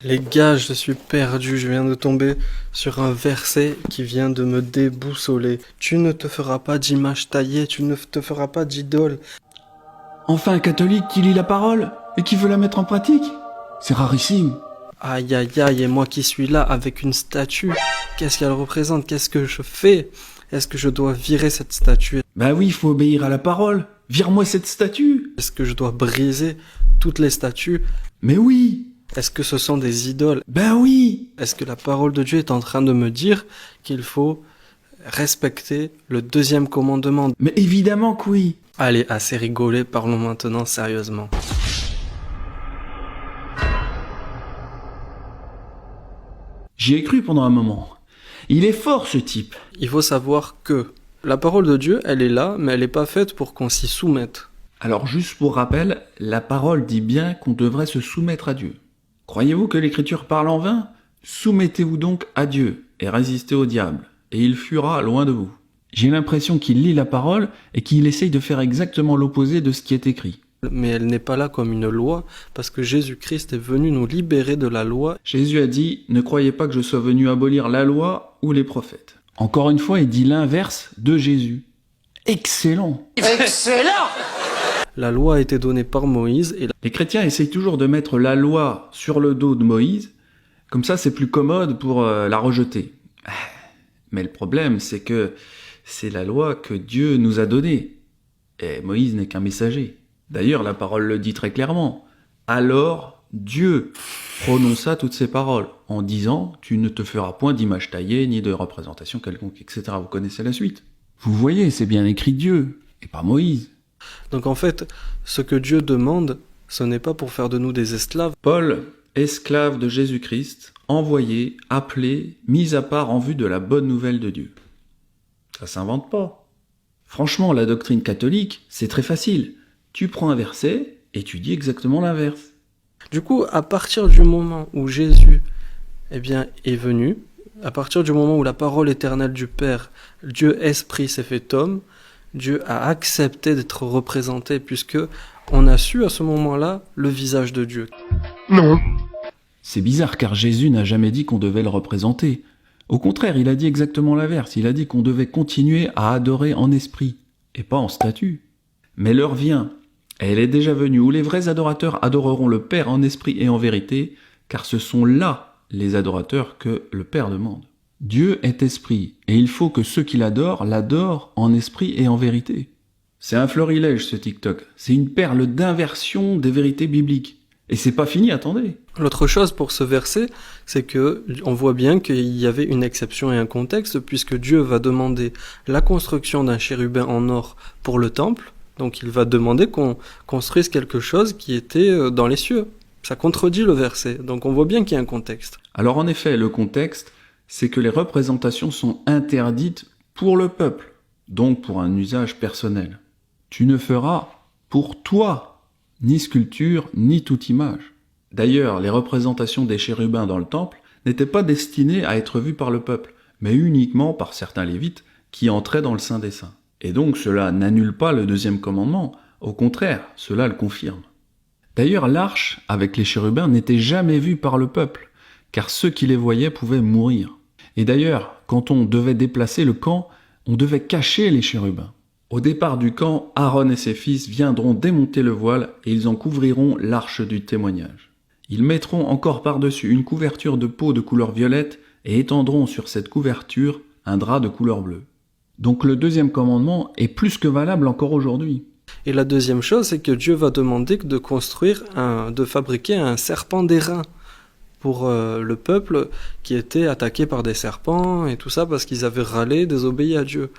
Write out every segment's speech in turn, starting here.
Les gars, je suis perdu, je viens de tomber sur un verset qui vient de me déboussoler. Tu ne te feras pas d'image taillée, tu ne te feras pas d'idole. Enfin un catholique qui lit la parole et qui veut la mettre en pratique. C'est rarissime. Aïe aïe aïe, et moi qui suis là avec une statue, qu'est-ce qu'elle représente? Qu'est-ce que je fais? Est-ce que je dois virer cette statue? Bah oui, il faut obéir à la parole. Vire-moi cette statue. Est-ce que je dois briser toutes les statues? Mais oui. Est-ce que ce sont des idoles? Ben oui. Est-ce que la parole de Dieu est en train de me dire qu'il faut respecter le deuxième commandement? Mais évidemment que oui. Allez, assez rigolé, parlons maintenant sérieusement. J'y ai cru pendant un moment. Il est fort ce type. Il faut savoir que la parole de Dieu, elle est là, mais elle n'est pas faite pour qu'on s'y soumette. Alors juste pour rappel, la parole dit bien qu'on devrait se soumettre à Dieu. Croyez-vous que l'écriture parle en vain? Soumettez-vous donc à Dieu et résistez au diable, et il fuira loin de vous. J'ai l'impression qu'il lit la parole et qu'il essaye de faire exactement l'opposé de ce qui est écrit. Mais elle n'est pas là comme une loi, parce que Jésus-Christ est venu nous libérer de la loi. Jésus a dit « Ne croyez pas que je sois venu abolir la loi ou les prophètes ». Encore une fois, il dit l'inverse de Jésus. Excellent! Excellent! La loi a été donnée par Moïse et Les chrétiens essayent toujours de mettre la loi sur le dos de Moïse, comme ça c'est plus commode pour la rejeter. Mais le problème, c'est que c'est la loi que Dieu nous a donnée. Et Moïse n'est qu'un messager. D'ailleurs, la parole le dit très clairement. Alors, Dieu prononça toutes ces paroles en disant « Tu ne te feras point d'image taillée, ni de représentation quelconque, etc. » Vous connaissez la suite. Vous voyez, c'est bien écrit Dieu, et pas Moïse. donc en fait, ce que Dieu demande, ce n'est pas pour faire de nous des esclaves. Paul, esclave de Jésus-Christ, envoyé, appelé, mis à part en vue de la bonne nouvelle de Dieu. Ça s'invente pas. Franchement, la doctrine catholique, c'est très facile. Tu prends un verset et tu dis exactement l'inverse. Du coup, à partir du moment où Jésus est venu, à partir du moment où la parole éternelle du Père, Dieu Esprit s'est fait homme, Dieu a accepté d'être représenté puisque on a su à ce moment-là le visage de Dieu. Non. C'est bizarre car Jésus n'a jamais dit qu'on devait le représenter. Au contraire, il a dit exactement l'inverse. Il a dit qu'on devait continuer à adorer en esprit et pas en statue. Mais l'heure vient, et elle est déjà venue, où les vrais adorateurs adoreront le Père en esprit et en vérité, car ce sont là les adorateurs que le Père demande. Dieu est esprit, et il faut que ceux qui l'adorent en esprit et en vérité. C'est un florilège ce TikTok, c'est une perle d'inversion des vérités bibliques. Et c'est pas fini, attendez. L'autre chose pour ce verset, c'est que on voit bien qu'il y avait une exception et un contexte, puisque Dieu va demander la construction d'un chérubin en or pour le temple, donc il va demander qu'on construise quelque chose qui était dans les cieux. Ça contredit le verset, donc on voit bien qu'il y a un contexte. Alors en effet, le contexte, c'est que les représentations sont interdites pour le peuple, donc pour un usage personnel. Tu ne feras pour toi ni sculpture, ni toute image. D'ailleurs, les représentations des chérubins dans le temple n'étaient pas destinées à être vues par le peuple, mais uniquement par certains lévites qui entraient dans le Saint des Saints. Et donc cela n'annule pas le deuxième commandement, au contraire, cela le confirme. D'ailleurs, l'arche, avec les chérubins, n'était jamais vue par le peuple, car ceux qui les voyaient pouvaient mourir. Et d'ailleurs, quand on devait déplacer le camp, on devait cacher les chérubins. Au départ du camp, Aaron et ses fils viendront démonter le voile et ils en couvriront l'arche du témoignage. Ils mettront encore par-dessus une couverture de peau de couleur violette et étendront sur cette couverture un drap de couleur bleue. Donc le deuxième commandement est plus que valable encore aujourd'hui. Et la deuxième chose, c'est que Dieu va demander de fabriquer un serpent d'airain pour le peuple qui était attaqué par des serpents et tout ça parce qu'ils avaient râlé, désobéi à Dieu.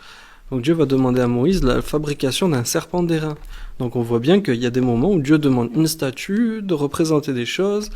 Donc Dieu va demander à Moïse la fabrication d'un serpent d'airain. Donc on voit bien qu'il y a des moments où Dieu demande une statue, de représenter des choses,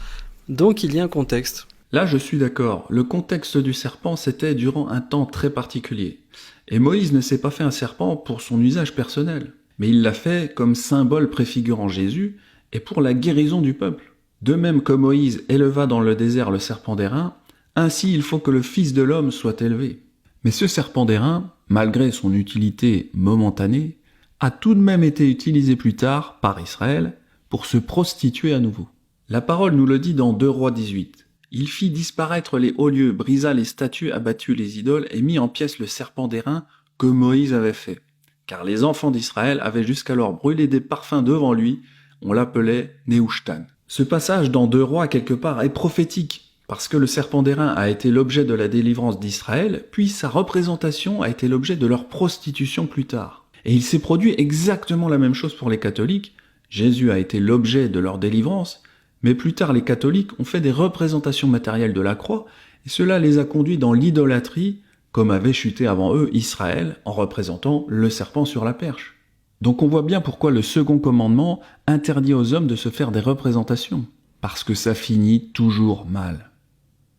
donc il y a un contexte. Là je suis d'accord, le contexte du serpent c'était durant un temps très particulier. Et Moïse ne s'est pas fait un serpent pour son usage personnel, mais il l'a fait comme symbole préfigurant Jésus et pour la guérison du peuple. De même que Moïse éleva dans le désert le serpent d'airain, ainsi il faut que le Fils de l'homme soit élevé. Mais ce serpent d'airain, malgré son utilité momentanée, a tout de même été utilisé plus tard par Israël pour se prostituer à nouveau. La parole nous le dit dans 2 Rois 18. Il fit disparaître les hauts lieux, brisa les statues, abattit les idoles et mit en pièces le serpent d'airain que Moïse avait fait. Car les enfants d'Israël avaient jusqu'alors brûlé des parfums devant lui, on l'appelait Nehushtan. Ce passage dans 2 Rois quelque part est prophétique, parce que le serpent d'airain a été l'objet de la délivrance d'Israël, puis sa représentation a été l'objet de leur prostitution plus tard. Et il s'est produit exactement la même chose pour les catholiques. Jésus a été l'objet de leur délivrance, mais plus tard les catholiques ont fait des représentations matérielles de la croix, et cela les a conduits dans l'idolâtrie, comme avait chuté avant eux Israël en représentant le serpent sur la perche. Donc on voit bien pourquoi le second commandement interdit aux hommes de se faire des représentations, parce que ça finit toujours mal.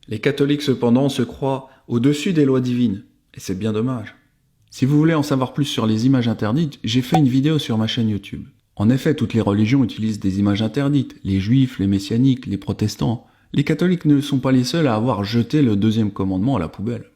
Les catholiques cependant se croient au-dessus des lois divines, et c'est bien dommage. Si vous voulez en savoir plus sur les images interdites, j'ai fait une vidéo sur ma chaîne YouTube. En effet, toutes les religions utilisent des images interdites, les juifs, les messianiques, les protestants. Les catholiques ne sont pas les seuls à avoir jeté le 2e commandement à la poubelle.